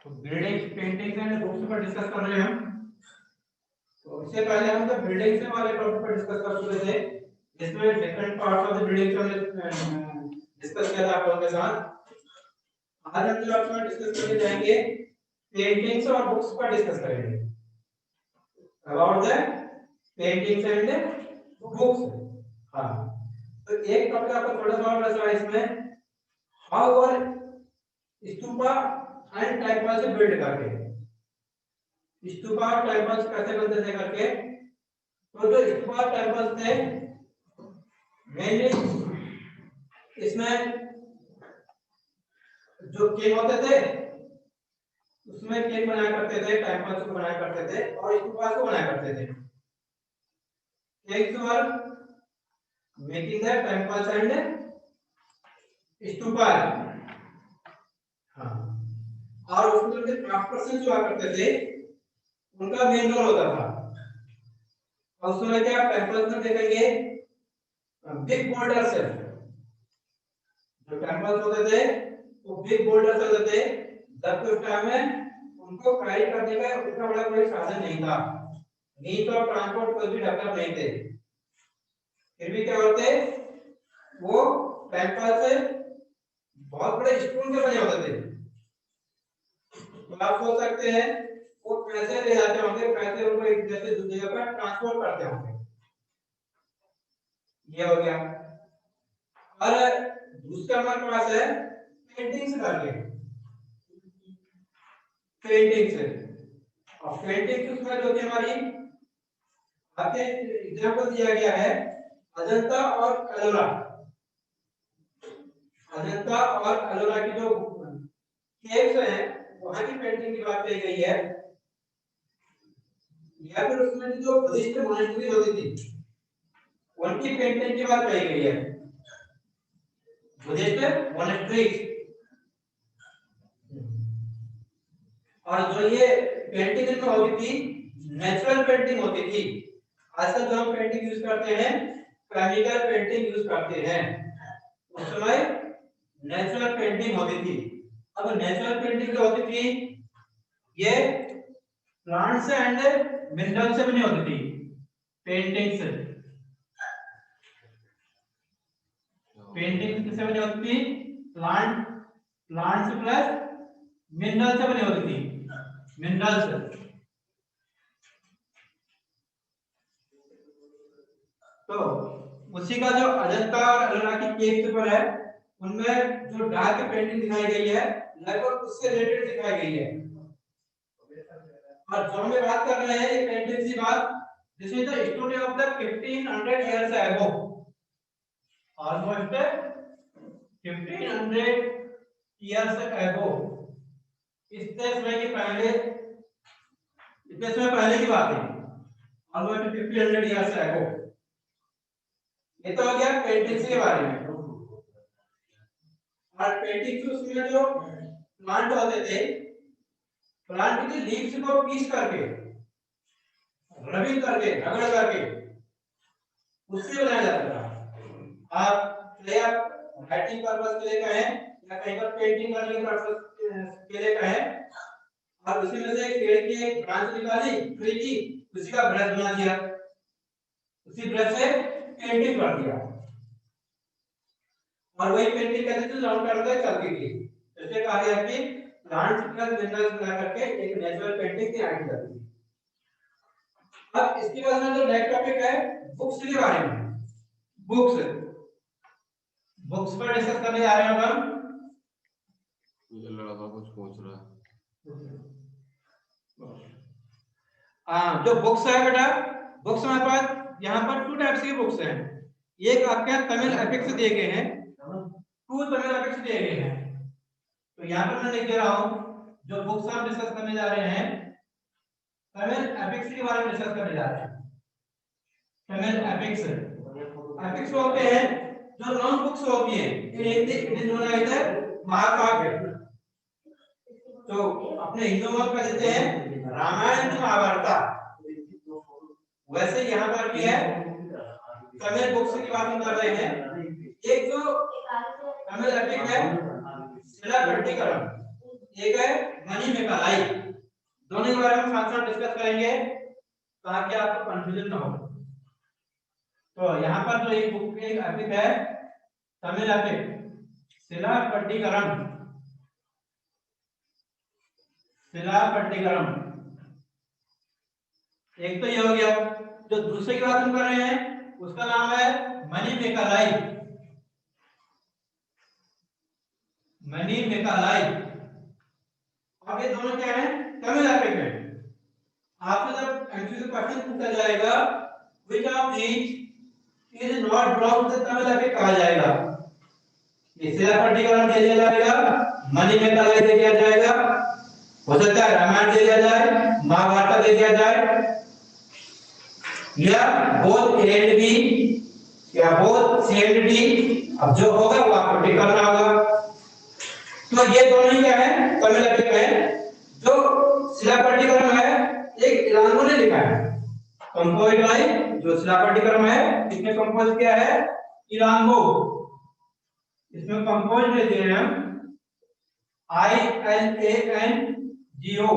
तो building paintings and books पर discuss कर रहे हैं हम। तो इससे पहले हम जब बिल्डिंग्स वाले टॉपिक पर डिस्कस कर चुके थे, जिसमें different parts of the building हमने डिस्कस किया था आप लोगों के साथ। आज हम जो अपना डिस्कस करने जाएंगे पेंटिंग्स और बुक्स पर डिस्कस करेंगे about the paintings and books. हाँ, तो एक टॉपिक आपको थोड़ा सा और बचा इसमें, हाउ और स्तूपा एंड टेम्पल्स बिल्ड करके, स्तूपा और टेम्पल्स कैसे बनते थे करके। तो जो स्तूपा और टेम्पल्स थे मेनली इसमें जो केव होते थे उसमें केव बनाया करते थे, टेम्पल्स को बनाया करते थे और स्तूपा को बनाया करते थे। Caves were making the temples and stupa. हाँ, और उसमें जो क्राफ्टर्स जो करते थे उनका मेन रोल होता था। और उसमें क्या टेम्पल्स में देखेंगे बिग बोल्डर्स, जो टेम्पल्स होते थे वो बिग बोल्डर्स होते थे। जब उस टाइम में उनको कैरी करने का इतना बड़ा कोई साधन नहीं था, नहीं तो ट्रांसपोर्ट कोई भी डेवलप नहीं थे, फिर भी क्या होते वो टेम्पल से बहुत बड़े स्टोन के बने होते थे। तो आप सोच सकते हैं वो कैसे ले जाते होंगे, कैसे उनको एक जगह से दूसरी जगह पर ट्रांसपोर्ट करते होंगे। ये हो गया। और दूसरा हमारे पास है पेंटिंग्स करके, पेंटिंग्स। और पेंटिंग्स में जो कि हमारी आपके एग्जांपल दिया गया है अजंता और एलोरा। अजंता और एलोरा की जो केव्स हैं वहां की पेंटिंग की बात कही गई है, या फिर उसमें जो बुद्धिस्ट मॉनेस्ट्री होती थी उनकी पेंटिंग की बात कही गई है, बुद्धिस्ट मॉनेस्ट्री। और जो ये पेंटिंग में होती थी नेचुरल पेंटिंग होती थी। आजकल जो हम पेंटिंग यूज करते हैं केमिकल पेंटिंग यूज करते हैं, उस समय नेचुरल पेंटिंग होती थी। अब नेचुरल पेंटिंग जो होती थी ये प्लांट से एंड मिनरल से बनी होती थी पेंटिंग्स। पेंटिंग किससे बनी होती थी? प्लांट्स प्लस मिनरल से बनी होती थी, मिनरल्स। तो उसी का जो अजंता और एलोरा की केव्स पर है उनमें जो डार्क पेंटिंग दिखाई गई है लगभग उससे रिलेटेड दिखाई गई है। और जो हम बात कर रहे हैं ये पेंटिंग की बात, this is the story of the 1500 years ago, almost 1500 years ago. इतने समय पहले की बात है, ऑलमोस्ट 1500 इयर्स अगो। ये तो हो गया पेंटिंग्स के बारे में। और पेंटिंग्स में जो प्लांट होते थे, प्लांट की लीव्स को पीस करके, रबिंग करके, रगड़ करके उससे बनाया जाता था। आप राइटिंग पर्पस के लिए कहें या कहीं पर पेंटिंग करने के पर्पस के लिए कहें, और उसी में से पेड़ की एक ब्रांच निकाली ट्री की, उसी का ब्रश बना दिया, उसी ब्रश से पेंटिंग कर दिया, और वही पेंटिंग कैसे थी राउंड करके चलती थी। इसलिए कहा गया कि प्लांट्स प्लस मिनरल्स मिला करके एक नेचुरल पेंटिंग तैयार की जाती है। अब इसके बाद में जो नेक्स्ट टॉपिक है बुक्स के बारे में। बुक्स पर डिस्कस करने जा रहे हैं हम। ये लड़का कुछ पूछ रहा है। जो बुक्स है बेटा, बुक्स हमारे पास यहाँ पर टू टाइप्स की बुक्स हैं। एक आपके यहाँ तमिल एपिक्स दिए गए हैं, टू तमिल एपिक्स दिए गए हैं। तो यहाँ पर मैं लिख दे रहा हूँ जो बुक्स हम डिस्कस करने जा रहे हैं तमिल एपिक्स के बारे में डिस्कस करने जा रहे हैं। तमिल एपिक्स होते हैं जो लॉन्ग बुक्स होती हैं, महाकाव्य। तो अपने हिंदू मत में देते हैं रामायण महाभारत, वैसे यहाँ पर भी है तमिल बुक्स की बात हम कर रहे हैं। एक जो तमिल एपिक है शिलापट्टिकरण, एक है मनी मेकालाई, दोनों के बारे में साथ साथ डिस्कस करेंगे ताकि आपको कंफ्यूजन ना हो। तो यहाँ पर जो एक बुक एक एपिक है, तमिल एपिक शिलापट्टिकरम, शिलापट्टिकरम। एक तो ये हो गया। जो दूसरे की बात हम कर रहे हैं उसका नाम है मनी मेकालाई, मनी मेकालाई। अब ये दोनों क्या है? तमिल एपिक में। आपसे जब एमसीक्यू क्वेश्चन पूछा जाएगा which of these is not belong to the Tamil epic कहा जाएगा। ये शिलापट्टिकरम दे दिया जाएगा, मनी मेकालाई दे दिया जाएगा, हो सकता है रामायण दे दिया जाए, महाभारत दे दिया जाए, या बोथ ए एंड बी, या बोथ सी एंड डी। अब जो होगा वो आपको टिक करना होगा। तो ये दोनों ही क्या है? तमिल एपिक है। जो शिलापट्टिकरम है एक इलांगो ने लिखा है, कंपोज बाय, जो शिलापट्टिकरम है इसमें कंपोज किया है इलांगो। इसमें कंपोज दे दिए हैं ILANGO।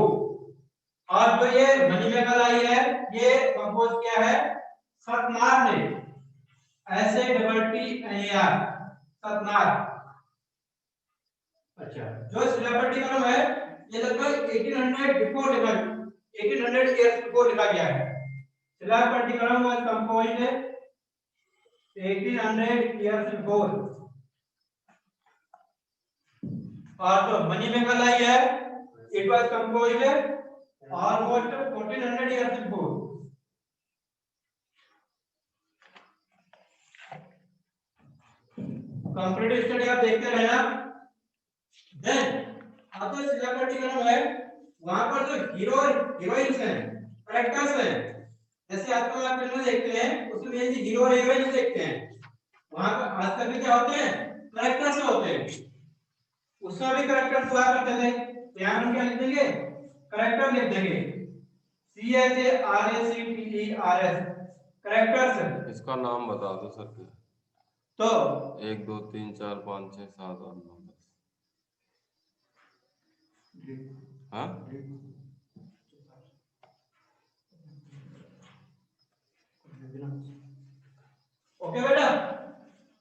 और जो ये मनी मेकालाई है ये कंपोज किया है सतनार ने, SATTNAR, सतनार। अच्छा, जो शिलापट्टिकरम है ये लगभग 1800 बिफोर लिखा, 1800 इयर्स बिफोर लिखा गया है। शिलापट्टिकरम वाज कंपोज्ड 1800 इयर्स बिफोर। और जो मनी मेकालाई है it was composed almost 1400 years before. Complete study आप देखते रहना। देन अब तो शिलापट्टिकरम है, वहां पर जो हीरो हीरोइंस हैं, कैरेक्टर्स हैं, जैसे आपको आप फिल्म देखते हैं उसमें ये हीरो हीरोइन देखते हैं, वहां पर आज तक भी क्या होते हैं? कैरेक्टर्स होते हैं। उसमें भी कैरेक्टर्स हुआ करते थे, यहां हम क्या लिख देंगे? कैरेक्टर लिख देंगे, CHARACTERS, कैरेक्टर्स। इसका नाम बता दो सर। तो 1 2 3 4 5 6 7 8 9 10। हाँ, ओके बेटा।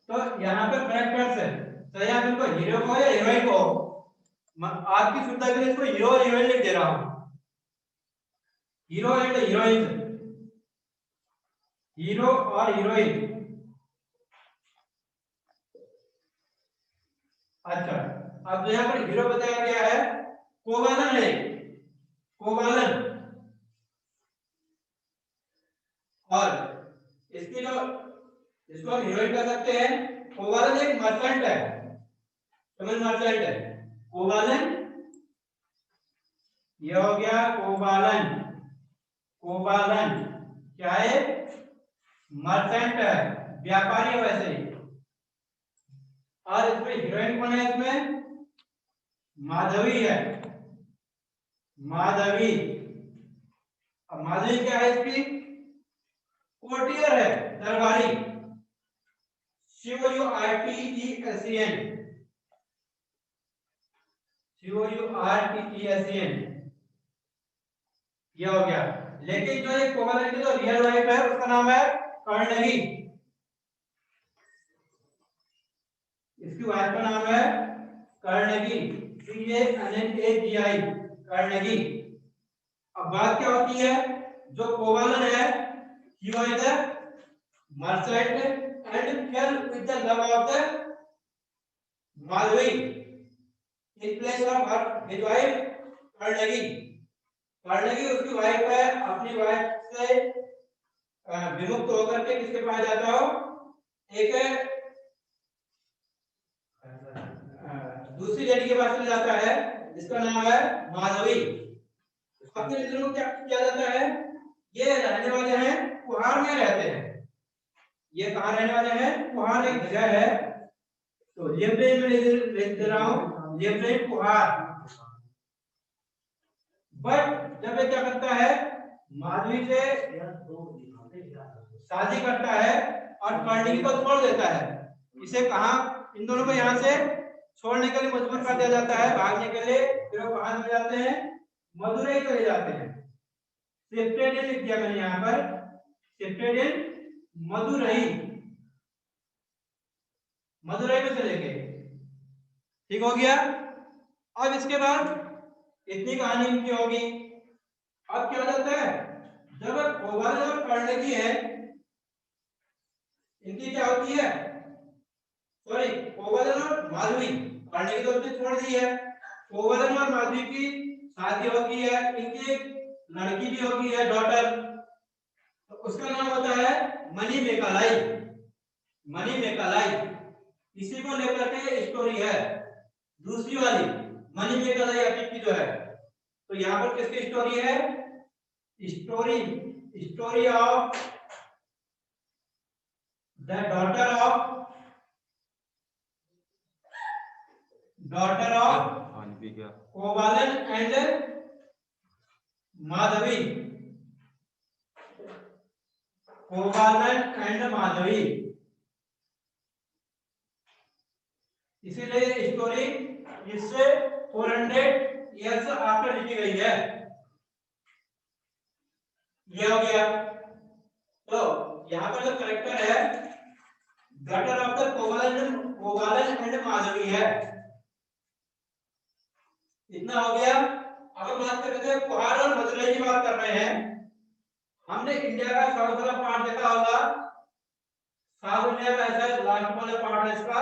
तो यहाँ पे कैरेक्टर्स है, चाहे आप इनको हीरो को या हीरोइन को, आपकी सुविधा के लिए इसको हीरो और हीरोइन लिख दे रहा हूँ, हीरो एंड हीरोइन, हीरो और हीरोइन। अच्छा, अब यहाँ पर हीरो बताया गया है कोवालन है, कोवालन। और इसकी जो इसको हम हीरोइन कह सकते हैं, कोवालन एक मर्चेंट है, समझ, मर्चेंट है कोवालन। ये हो गया कोवालन, कोवालन क्या है? मर्चेंट है, व्यापारी है वैसे ही। और इसमें हीरोइन कौन है? इसमें माधवी है, माधवी। अब माधवी क्या है? इसकी कोर्टियर है, दरबारी, COURTESEN, COURTESEN। ये हो गया। लेकिन जो एक कोवालन की जो रियल वाइफ है उसका नाम है कार्नेगी, इसकी वाइफ का नाम है कार्नेगी, CANNAGI, कार्नेगी। अब बात क्या होती है? जो कोवालन है he was a merchant and fell with the love of the Madhavi in place of her his wife Karnagi। Carnegie उसकी वाइफ है, अपनी वाइफ से विमुक्त होकर के किसके पास जाता हो? एक दूसरी लेडी के पास चले जाता है जिसका नाम है माधवी। अपने मित्रों को क्या किया जाता है? ये रहने वाले हैं कुहार में रहते हैं। ये कहाँ रहने वाले हैं? कुहार एक जगह है, तो लिब्रे में लिख दे रहा हूँ, लिब्रे कुहार। बट जब ये क्या करता है? माधवी से शादी करता है और कार्नेगी को छोड़ देता है। इसे कहा? इन दोनों को यहाँ से छोड़ने के लिए मजबूर कर दिया जाता है, भागने के लिए फिर वो कहां चले जाते हैं, मदुरई चले जाते हैं। शिफ्टेड इन लिख दिया मैंने यहाँ पर, शिफ्टेड इन मदुरई, मदुरई में चले गए। ठीक हो गया। अब इसके बाद इतनी कहानी इनकी होगी। अब क्या होता है, जब कोबालन और कार्नेगी है, इनकी क्या होती है, सॉरी कोबालन और माधवी, कार्नेगी तो उसने छोड़ दी है, कोबालन और माधवी की शादी होती है, इनकी एक लड़की भी होती है, डॉटर, तो उसका नाम होता है मणिमेकालाई, मणिमेकालाई। इसी को लेकर के स्टोरी है दूसरी वाली, मणिमेकालाई एपिक की जो है। तो यहाँ पर किसकी स्टोरी है, story story of the daughter of पानी पी गया। कोबालन एंड माधवी, कोबालन एंड माधवी। इसीलिए स्टोरी इससे 400 ईयर्स आफ्टर लिखी गई है। ये हो गया। तो यहाँ पर जो करेक्टर है daughter of the Kovalan and Madhavi है। इतना हो गया। अब बात कर रहे थे कुहार और मदुरई की बात कर रहे हैं। हमने इंडिया का साउथ वाला पार्ट देखा होगा, साउथ इंडिया का ऐसा लास्ट वाला पार्ट है इसका।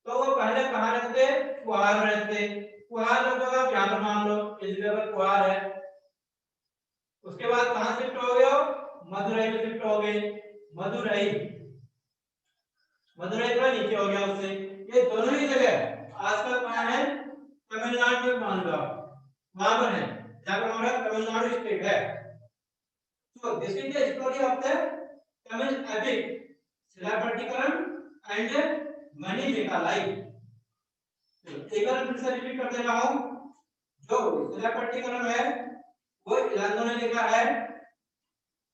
तो वो पहले कहाँ रहते थे, कुहार में रहते। कुहार लोगों का यहाँ पर मान लो इस जगह पर कुहार है। उसके बाद कहाँ शिफ्ट हो गए हो, मदुरई में शिफ्ट हो गए। मदुरई, मदुरई का नीचे हो गया उससे। ये दोनों ही जगह आजकल कहाँ है, तमिलनाडु में मान लो वहां पर है, जहाँ पर हमारा तमिलनाडु स्टेट है। तो this is the story of the Tamil epic Silappatikaram and Manimekalai. एक बार फिर से रिपीट कर दे रहा हूं। जो शिलापट्टिकरम है वो इलांदो ने लिखा है,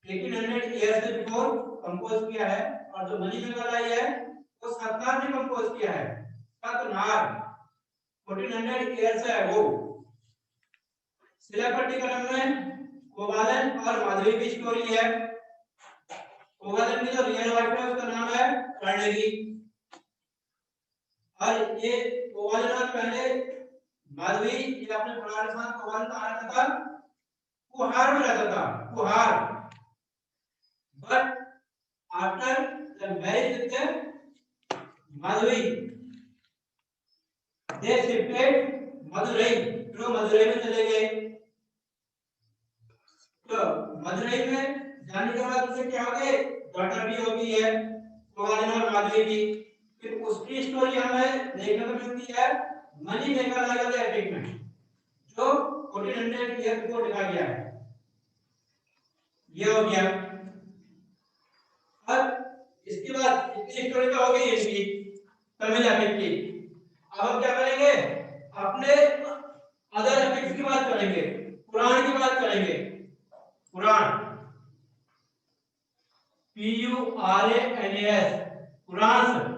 1800 ईयर्स बिफोर कंपोज किया है। और जो मणिमेकालाई है वो सतनार ने कंपोज किया है, सतनार 1400 ईयर्स है वो। शिलापट्टिकरम में कोबालन और माधवी की स्टोरी है। कोबालन की जो रियल वाइफ है उसका नाम है कार्नेगी। और ये कोबालन और पहले माधवी ये अपने परिवार के साथ कोबालन कहाँ रहता था, कुहार में रहता था, Kuhar. But after the marriage with Madhavi they shifted Madurai, तो मदुरई में चले गए। तो मदुरई में जाने के बाद उसे क्या हो गए, डॉटर भी हो गई है कोबालन और माधवी की। फिर उसकी स्टोरी हमें देखने को मिलती है मणिमेकालाई के एपिक में, जो 1400 ईयर को लिखा गया है। ये हो गया। अब इसके बाद इतनी स्टोरी तो हो गई इसकी तमिल एपिक की। अब हम क्या करेंगे, अपने अदर एपिक्स की बात करेंगे, पुराण की बात करेंगे। पुराण, PURANAS, पुराण।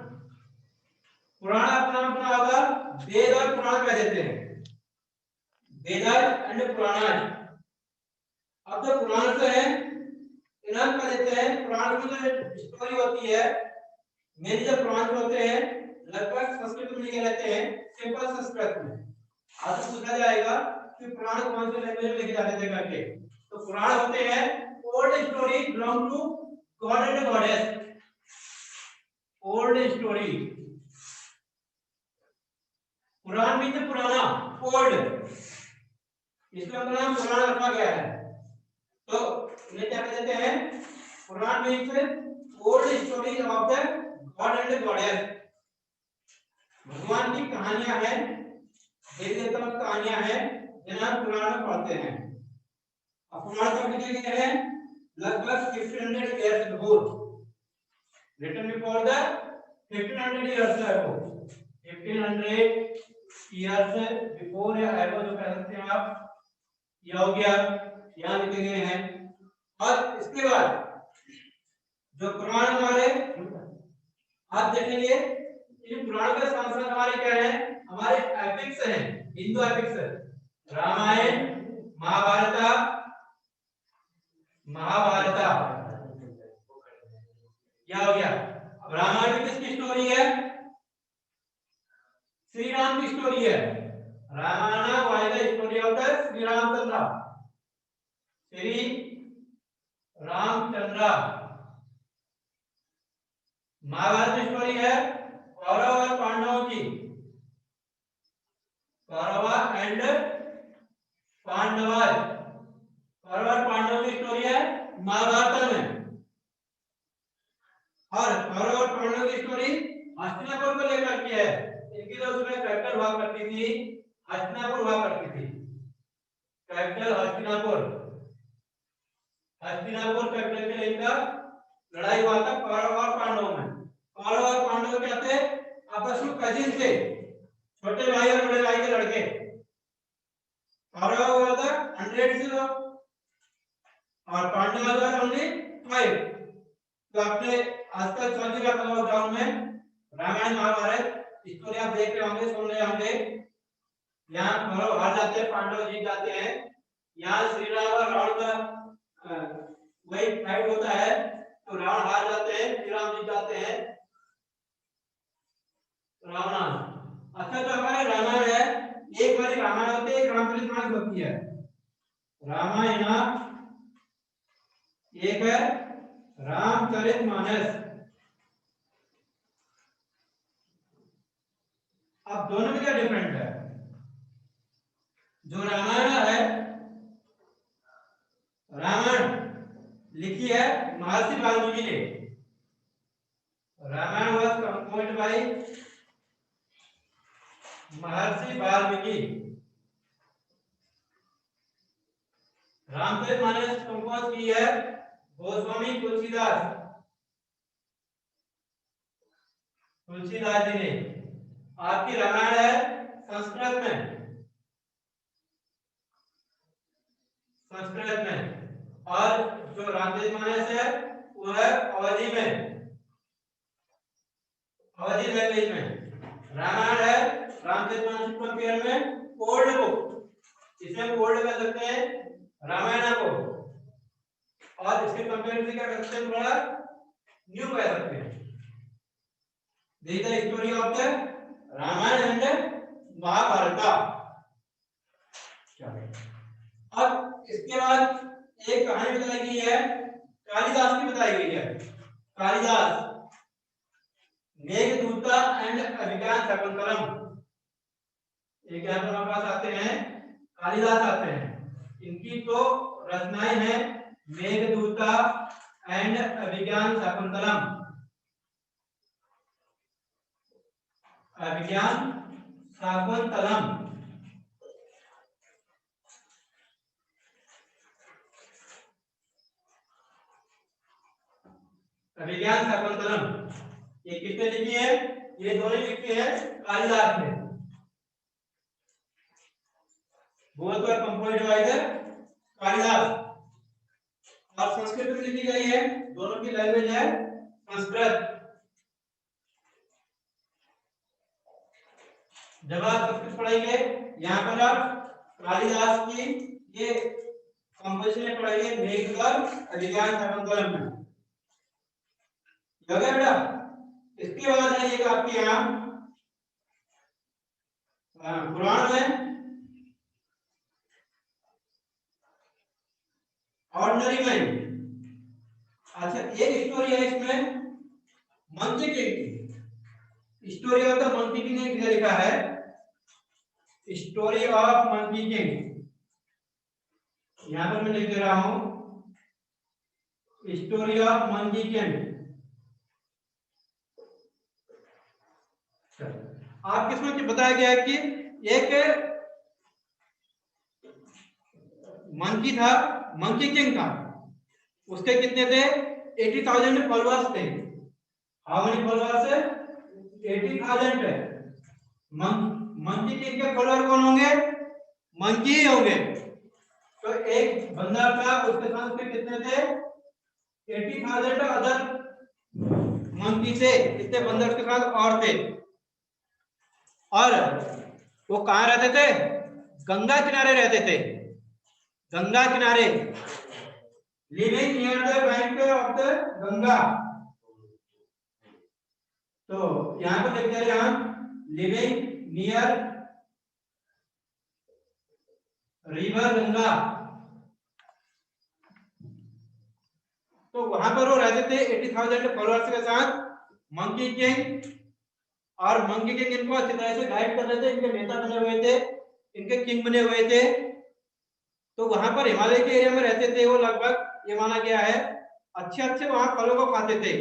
पुराण आपका नाम सुना होगा, वेद और पुराण कह देते हैं, वेद एंड पुराण। अब जो पुराण से है इन्हें कह देते हैं, पुराण की जो स्टोरी होती है, मेरे जो पुराण होते हैं लगभग संस्कृत में लिखे रहते हैं, सिंपल संस्कृत में। आज पूछा जाएगा कि पुराण कौन से लैंग्वेज में लिखे जाते थे करके। तो पुराण होते हैं old story belong to god and goddess, old story. Purana means पुराना, ओल्ड, इसका नाम पुराण रखा गया है। तो इन्हें क्या कहते हैं, Purana means old story of the god and goddess. भगवान की कहानियां हैं, देवी देवताओं की कहानियां हैं, जिन्हें हम पुराण में पढ़ते हैं। अब पुराण कब लिखे गए हैं, लगभग 1500 years before, written before the 1500 years ago, 1500 years before या अगो जो कह सकते हैं आप। यह हो गया, यहाँ लिखे गए हैं। और इसके बाद जो पुराण हमारे आप देखेंगे, इन पुराण के साथ साथ हमारे क्या है, हमारे एपिक्स हैं, हिंदू एपिक्स, रामायण, महाभारत, क्या हो गया। अब रामायण में किसकी स्टोरी है? श्री राम की स्टोरी है। Ramayan was the story of the Shri Ramchandra, Shri Ramchandra. Mahabharat की स्टोरी है कौरव और पांडवों की, कौरव एंड पांडव, कौरव और पांडवों की स्टोरी है महाभारत में। और कौरव और पांडवों की स्टोरी हस्तिनापुर को लेकर के है। इनकी जो उसमें कैपिटल हुआ करती थी, हस्तिनापुर हुआ करती थी, कैपिटल हस्तिनापुर, हस्तिनापुर कैपिटल के इनका लड़ाई हुआ था कौरव और पांडवों में। कौरव और पांडव क्या थे? आपस में कजिन थे, छोटे भाई और बड़े भाई के लड़के। कौरव हुआ था 100 से और पांडव हुआ था ओनली 5। तो आपने आजकल चल रहा था लॉकडाउन में रामायण महाभारत स्टोरी आप देख रहे होंगे, सुन रहे होंगे। यहाँ कौरव हार जाते हैं, पांडव जीत जाते हैं। यहाँ श्री राम और रावण का वही फाइट होता है, तो रावण हार जाते हैं, श्री राम जीत जाते हैं। रावण अच्छा, तो हमारे रामायण है, एक बारी रामायण होती है, एक रामचरितमानस होती है। रामायण एक है रामचरितमानस। अब दोनों में क्या डिफरेंट है? जो रामायण है, रामायण लिखी है महर्षि वाल्मीकि ने। Ramayan was composed bye Maharshi Valmiki. Ramcharitmanas compose की है गोस्वामी तुलसीदास, तुलसीदास जी ने। आपकी रामायण है संस्कृत में, संस्कृत में। और जो रामचरितमानस है वो है अवधी में, अवधी लैंग्वेज में। रामायण है रामचरितमानस कंपेयर में ओल्ड बुक, इसे हम ओल्ड कह सकते हैं रामायण को, और इसके कंपेयर से क्या कर सकते हैं, थोड़ा न्यू कह सकते हैं। This is the story of the Ramayan and Mahabharat. अब इसके बाद एक कहानी बताई गई है, कालिदास की बताई गई है। कालिदास मेघदूत एंड अभिज्ञान शाकुंतलम। एक यहाँ पर हमारे पास आते हैं कालिदास आते हैं, इनकी तो रचनाएं हैं मेघदूत एंड अभिज्ञान शाकुंतलम, अभिज्ञान शाकुंतलम। अभिज्ञान शाकुंतलम ये किसने लिखी है? ये दोनों लिखी है कालिदास ने। Both were composed by the Kalidas. और संस्कृत में लिखी गई है, दोनों की लैंग्वेज है संस्कृत। जब आप संस्कृत पढ़ेंगे, यहाँ पर आप कालिदास की ये कंपोजिशन पढ़ेंगे मेघदूत अभिज्ञान शाकुंतलम में। हो गया बेटा? इसके बाद है एक आपके यहाँ पुराण में ऑर्डिनरी मैन। अच्छा, एक स्टोरी है इसमें मंकी किंग की, story of the monkey king ने लिखा है, स्टोरी ऑफ मंकी किंग। यहां पर मैं लिख दे रहा हूं स्टोरी ऑफ मंकी किंग। आप किसमें बताया गया है कि एक मंकी था, मंकी किंग था, उसके कितने थे? 80,000 फॉलोअर्स थे। How many followers? 80,000 है। मंकी किंग के फॉलोअर कौन होंगे? मंकी ही होंगे। तो एक बंदा था, उसके साथ उसके कितने थे? 80,000 अदर मंकी थे, इतने बंदर उसके साथ और थे। और वो कहाँ रहते थे? गंगा किनारे रहते थे, गंगा किनारे, living near the bank of the Ganga. तो यहाँ पर देखते हैं हम लिविंग नियर रिवर गंगा। तो वहां पर वो रहते थे 80,000 फॉलोअर्स के साथ, मंकी किंग। और मंकी किंग इनको अच्छी तरह से गाइड कर रहे थे, इनके नेता बने हुए थे, इनके किंग बने हुए थे। तो वहां पर हिमालय के एरिया में रहते थे वो, लगभग ये माना गया है अच्छे अच्छे वहां फलों को खाते थे।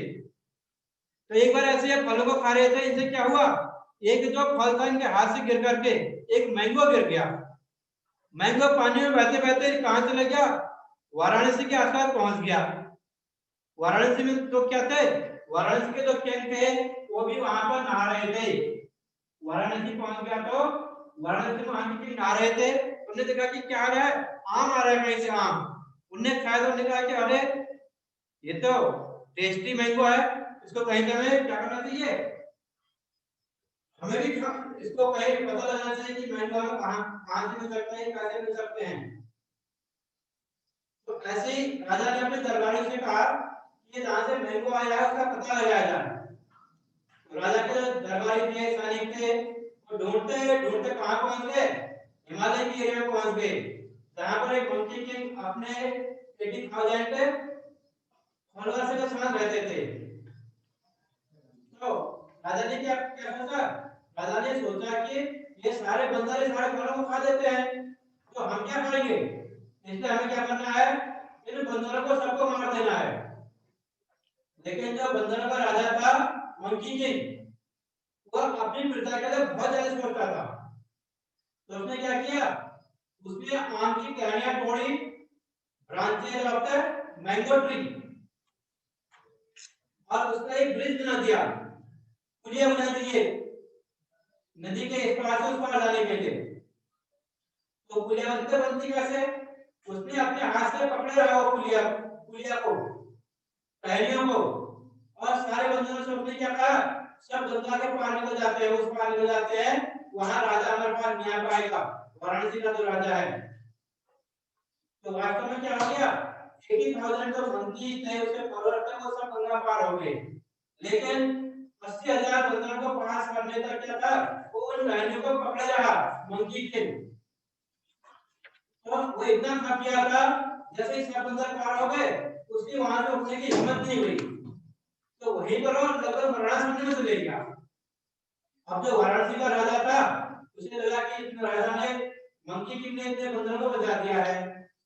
तो एक बार ऐसे ये फलों को खा रहे थे, इनसे क्या हुआ, एक जो फल था इनके हाथ से गिर करके एक मैंगो गिर गया। मैंगो पानी में बहते बहते कहां चले गया, वाराणसी के आसपास पहुंच गया। वाराणसी में तो क्या थे, वाराणसी के जो किंग थे वो भी वहां पर नहा रहे थे। वाराणसी पहुंच गया तो वाराणसी में वहां के नहा रहे थे। उन्होंने देखा कि क्या आ रहा है, आम आ रहा है कहीं से आम। उन्होंने खाया तो उन्होंने कहा कि अरे ये तो टेस्टी मैंगो है, इसको कहीं ना कहीं क्या करना चाहिए, हमें भी इसको कहीं पता लगाना चाहिए कि मैंगो हमें कहां से मिल सकते हैं, कैसे मिल सकते हैं। तो ऐसे ही राजा ने अपने दरबारियों से कहा कि जहां से मैंगो आया है उसका पता लगाया जाए। तो राजा के जो दरबारी थे, सैनिक थे, वो ढूंढते ढूंढते कहां पहुंच गए, हिमालय के एरिया में पहुंच गए, जहां पर एक मंकी किंग अपने 80,000 फॉलोअर्स के साथ रहते थे। तो राजा ने क्या क्या सोचा, राजा ने सोचा कि ये सारे बंदर सारे फलों को खा देते हैं, तो हम क्या करेंगे, इसलिए हमें क्या करना है, इन बंदरों को सबको मार देना है। लेकिन जो बंदरों का राजा था मंकी किंग, वह अपनी प्रजा के लिए बहुत ज्यादा सोचता था। तो उसने क्या किया, उसने आम की टहनियां तोड़ी, branches of the mango tree, और उसका एक ब्रिज बना दिया, पुलिया बना दी नदी के इस पार से उस पार जाने के लिए। तो पुलिया बनती कैसे, उसने अपने हाथ से पकड़े रहा वो पुलिया पुलिया को, टहनियों को, और सारे बंदरों से उसने क्या कहा, सब गंगा के पार निकल जाते हैं, उस पार निकल जाते हैं, वहां राजा हमारे पास नहीं आ पाएगा, वाराणसी का जो राजा है। तो वास्तव में क्या हो गया, 80,000 जो मंकी थे उसके फॉलोअर थे वो सब गंगा पार हो गए। लेकिन 80,000 बंदरों को पास करने तक क्या था, वो उन टहनियों को पकड़े रहा मंकी के। तो वो इतना थक गया था, जैसे ही सब बंदर पार हो गए उसकी वहां से उठने की हिम्मत नहीं हुई, तो वहीं पर वो लगभग मरना समझने में चले गया। अब जो वाराणसी का राजा था उसे लगा कि इस राजा ने मंकी किंग ने इतने बंदरों को बचा दिया है,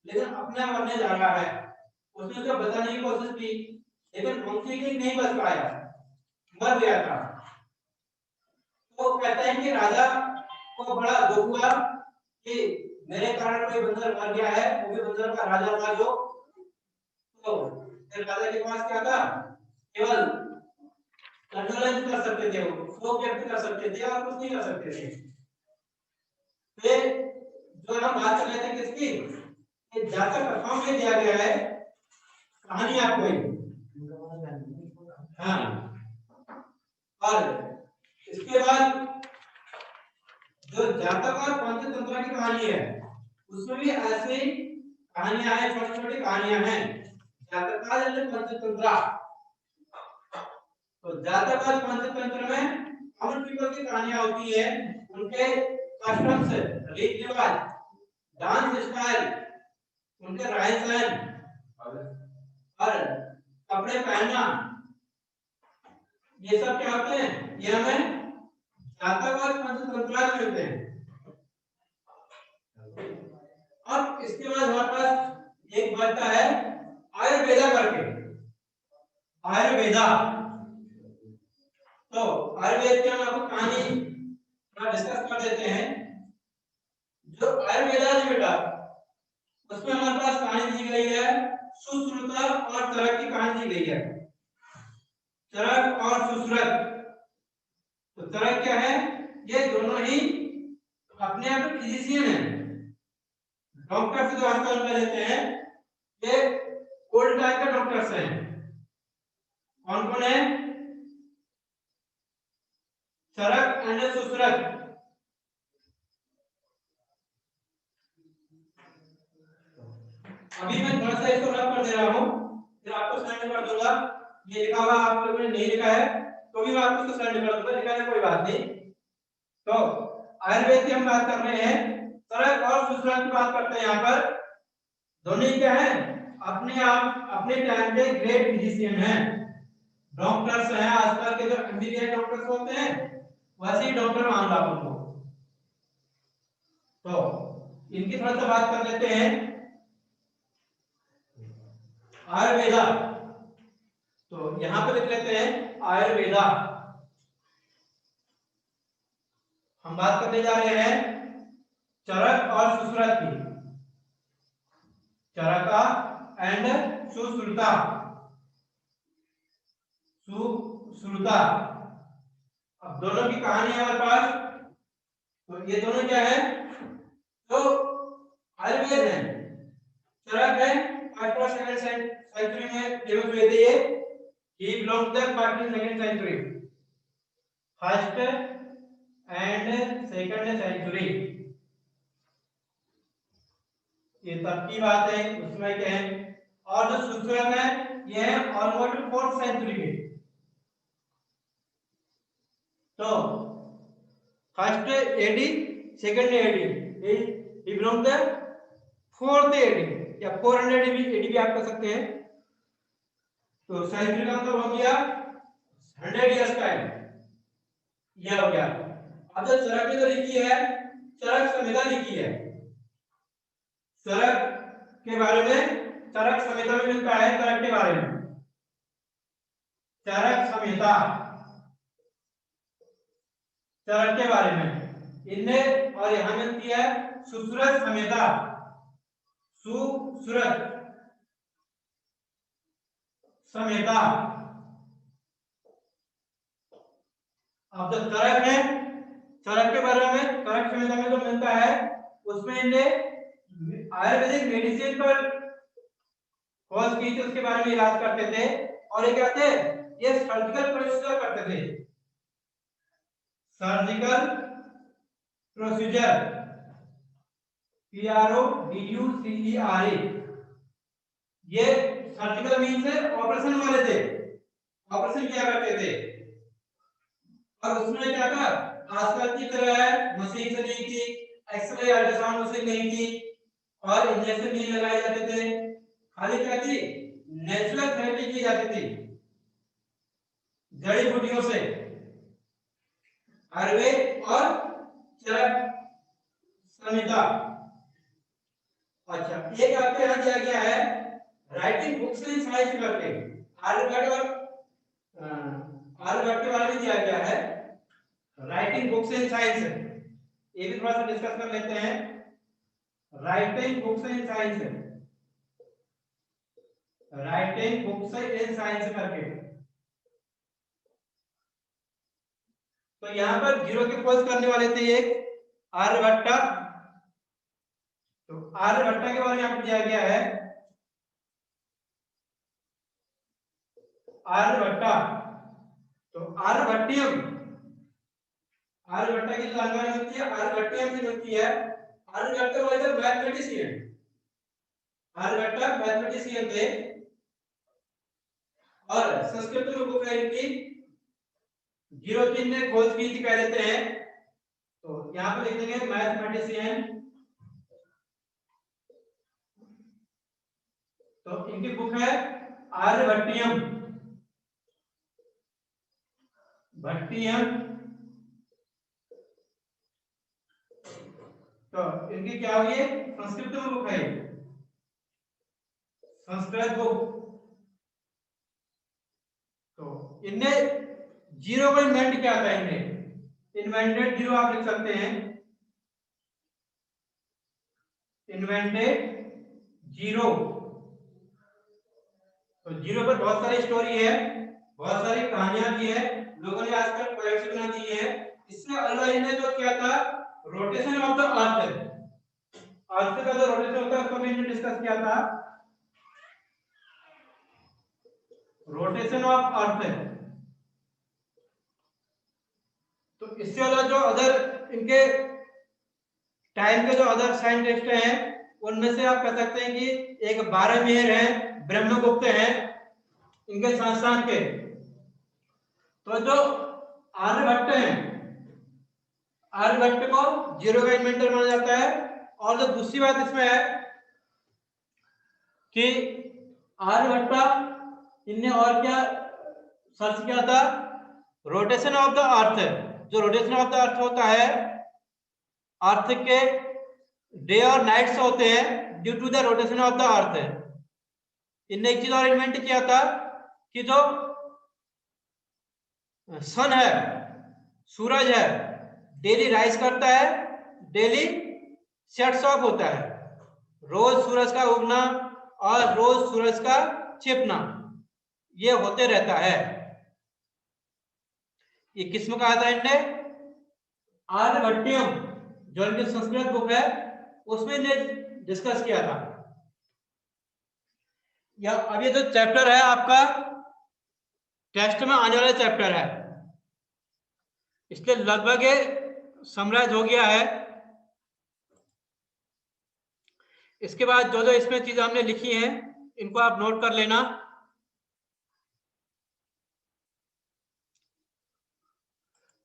लेकिन अपने मरने जा रहा है। उसने उसे बचाने की कोशिश की, लेकिन मंकी किंग नहीं बच पाया, मर गया था। तो कहते हैं कि राजा को बड़ा दुख हुआ कि मेरे कारण कोई बंदर मर गया है, वो भी बंदर का राजा था जो। तो फिर राजा के पास क्या था, केवल कंडोलेंस कर सकते थे, वो शोक व्यक्त कर सकते थे और कुछ नहीं कर सकते थे। फिर जो हम बात कर रहे थे किसकी, कि जातक कथाओं में दिया गया है कहानी आपको, हाँ, और इसके बाद जो जातक और पंचतंत्र की कहानी है उसमें भी ऐसी कहानियां हैं, छोटी छोटी कहानियां हैं, जातक और पंचतंत्र। तो जातक और पंचतंत्र में कॉमन पीपल की कहानियां होती है, उनके कस्टम्स, रीति रिवाज, डांस स्टाइल, उनके रहन सहन और कपड़े पहनना, ये सब क्या होते हैं, ये हमें जातक और पंचतंत्र में मिलते हैं। अब इसके बाद हमारे पास एक बचता है आयुर्वेदा करके, आयुर्वेदा। तो आयुर्वेद की हम आपको कहानी डिस्कस कर देते हैं। जो आयुर्वेदा है बेटा, उसमें हमारे पास कहानी दी गई है सुश्रुता और चरक की कहानी दी गई है, चरक और सुश्रुत। तो चरक क्या है, ये दोनों ही अपने आप में फिजिशियन है, डॉक्टर से जो आजकल में लेते हैं, ये ओल्ड टाइप के डॉक्टर्स हैं। कौन कौन है, चरक एंड सुश्रुत। अभी मैं थोड़ा सा इसको रब कर दे रहा हूँ, फिर आपको सेंड कर दूंगा। ये लिखा हुआ आप लोगों ने नहीं लिखा है तो भी मैं आपको इसको सेंड कर दूंगा, लिखा है कोई बात नहीं। तो आयुर्वेद की हम बात कर रहे हैं, तरक और सुश्रुत की बात करते हैं। यहाँ पर दोनों क्या है, अपने आप अपने टाइम के ग्रेट फिजिशियन हैं, डॉक्टर्स हैं। आजकल के जो एमबीबीएस डॉक्टर्स होते हैं वैसे ही डॉक्टर मान लो आप उनको। तो इनकी थोड़ा सा बात कर लेते हैं। आयुर्वेदा, तो यहां पर लिख लेते हैं आयुर्वेदा। हम बात करने जा रहे हैं चरक और सुश्रुत की, चरका एंड सुश्रुता। सुश्रुता, अब दोनों की कहानी है हमारे पास। तो ये दोनों क्या है, तो आयुर्वेद है। चरक है फर्स्ट और सेकंड सेंचुरी में डेवलप हुए थे ये, he belong to the first and second century, first and second century. ये तब की बात है, उसमें क्या है। और जो सुश्रुत है ये है ऑलमोस्ट फोर्थ सेंचुरी के। तो first AD second AD, he belong the fourth AD या 400 एडी भी आप कह सकते हैं। तो सेंचुरी का मतलब हो गया 100 इयर्स का है, यह हो गया। अब जो चरक ने जो लिखी है, चरक संहिता लिखी है। चरक के बारे में, चरक संहिता में मिलता है चरक के बारे में, चरक संहिता चरक के बारे में इनमें। और यहां मिलती है सुश्रुत संहिता, सुश्रुत संहिता। अब जो चरक है, चरक के बारे में चरक संहिता में जो मिलता है उसमें इन्हें आयुर्वेदिक मेडिसिन पर खोज की थी, उसके बारे में इलाज करते थे। और ये क्या थे, ये सर्जिकल प्रोसीजर करते थे, सर्जिकल प्रोसीजर, PRODUCER। ये सर्जिकल मीन से ऑपरेशन वाले थे, ऑपरेशन किया करते थे। और उसमें क्या था, आजकल की तरह है मशीन से नहीं थी, एक्सरे अल्ट्रासाउंड मशीन नहीं थी, और इंजेक्शन नहीं लगाए जाते थे। खाली क्या थी, नेचुरल थेरेपी की जाती थी जड़ी बूटियों से। आयुर्वेद और चरक संहिता। अच्छा, एक आपके यहाँ दिया गया है राइटिंग बुक्स इन साइंस करके, आर्यभट्ट और आर्यभट्ट के बारे में दिया गया है राइटिंग बुक्स इन साइंस। ये भी थोड़ा सा डिस्कस कर लेते हैं, writing books in science, writing books in science करके। तो यहाँ पर जीरो के खोज करने वाले थे एक आर्यभट्ट। तो आर्यभट्ट के बारे में आपको दिया गया है आर्यभट्ट। तो आर्यभट्टियम, आर्यभट्ट की जानकारी मिलती है आर्यभट्टियम से मिलती है। आर्यभट्ट वाले मैथमेटिशियन, आर्यभट्ट मैथमेटिशियन थे। और संस्कृत में बुक है इनकी, जीरो चिन्ह ने खोज की थी कह देते हैं। तो यहाँ पर लिख देंगे मैथमेटिशियन। तो इनकी बुक है आर्यभट्टियम, भट्टियम। तो इनकी क्या हुई है, संस्कृत में बुक है, संस्कृत बुक। तो इनने जीरो को इन्वेंट किया था, इनने इन्वेंटेड जीरो आप लिख सकते हैं, इन्वेंटेड जीरो। तो जीरो पर बहुत सारी स्टोरी है, बहुत सारी कहानियां भी है, लोगों ने आजकल पोएट्स बना दी है। इससे अल्लाह ने जो किया था रोटेशन ऑफ द अर्थ, अर्थ का जो रोटेशन होता है उसको भी इन्होंने डिस्कस किया था, रोटेशन ऑफ अर्थ। तो इससे अलावा जो अदर इनके टाइम के जो अदर साइंटिस्ट हैं उनमें से आप कह सकते हैं कि एक 12 मेहर हैं, ब्रह्मगुप्त हैं, इनके साथ के। तो जो आर्यभट्ट हैं, आर्यभट्ट को जीरो का इन्वेंटर माना जाता है। और जो दूसरी बात इसमें है कि आर्यभट्टा इनने और क्या सर्च किया था, रोटेशन ऑफ द अर्थ। जो रोटेशन ऑफ द अर्थ होता है, अर्थ के डे और नाइट्स होते हैं due to the rotation of the earth. इनने एक चीज और इन्वेंट किया था कि जो सन है, सूरज है, डेली राइज करता है, डेली सेट्स ऑफ होता है। रोज सूरज का उगना और रोज सूरज का छिपना ये होते रहता है। ये किसमें कहा था इनने? आर्यभट्टियम, जो इनकी संस्कृत बुक है उसमें इन्हें डिस्कस किया था। या अब ये जो चैप्टर है आपका टेस्ट में आने वाला चैप्टर है, इसलिए लगभग ये समराइज हो गया है। इसके बाद जो जो इसमें चीजें हमने लिखी हैं इनको आप नोट कर लेना।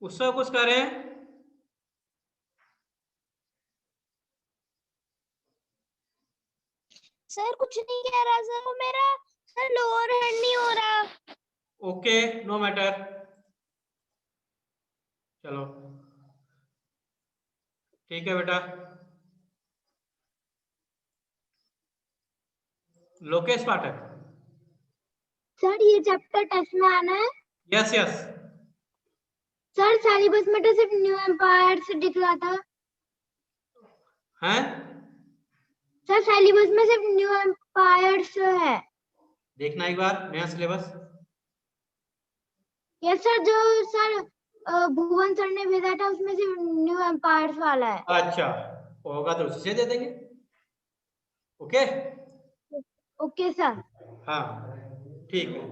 उससे कुछ करें। सर कुछ नहीं कह रहा सर, वो मेरा सर लोअर हैंड नहीं हो रहा। ओके, नो मैटर, चलो ठीक है बेटा। लोकेश पाठक। सर ये चैप्टर टेस्ट में आना है। Yes yes. सर सिलेबस में तो सिर्फ न्यू एम्पायर से दिख रहा था। हैं? सर सिलेबस में सिर्फ न्यू एम्पायर है। देखना एक बार नया सिलेबस। यस सर, जो सर भुवन सर ने भेजा था उसमें सिर्फ न्यू एम्पायर वाला है। अच्छा, होगा तो उसी से दे देंगे। Okay okay sir. हाँ ठीक है।